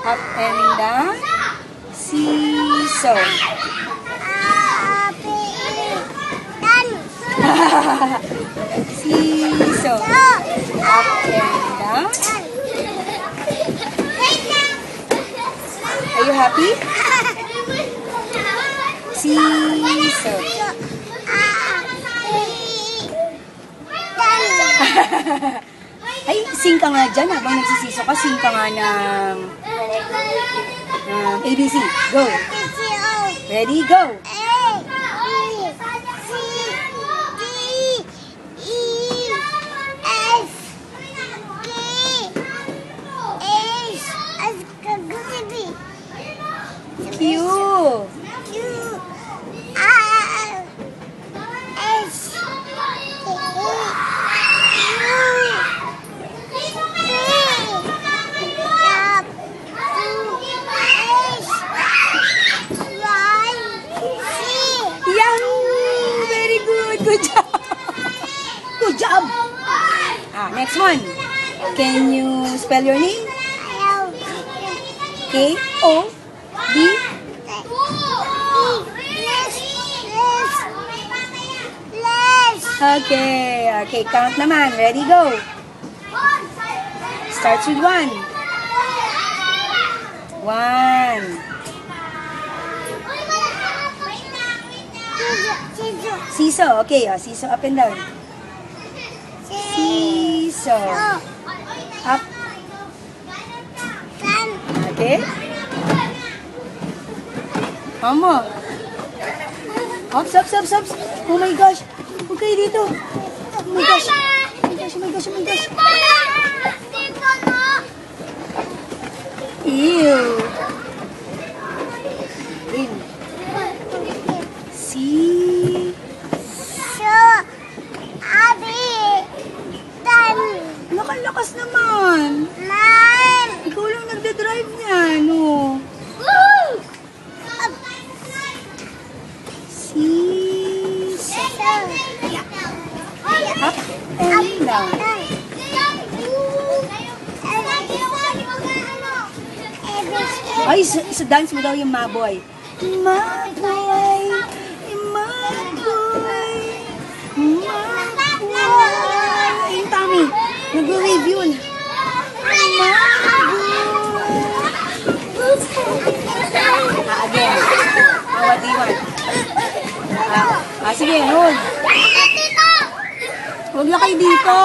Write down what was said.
Up and down. Seesaw. Seesaw. Up and down. Are you happy? Seesaw. Ay, sing ka nga dyan habang nagsisiso ka. Sing ka nga ng ABC. Go. Ready, go. Q. Good job. Good job. Next one. Can you spell your name? K-O-D. Okay, count naman. Ready, go. Starts with 1. 1. Seesaw. Okay, seesaw up and down. Seesaw. Up. Okay. Mama. Hops. Oh my gosh. Huwag kayo dito. Oh my gosh. Ew. Nakalakas naman. Ikaw lang nagda-drive niyan, no? Seesaw. Up and down. Ay, sa dance mo daw yung Maboy. Maboy. Yung Tommy. Nag-review na. Again. What do you want? Sige, hold. Huwag na kayo dito.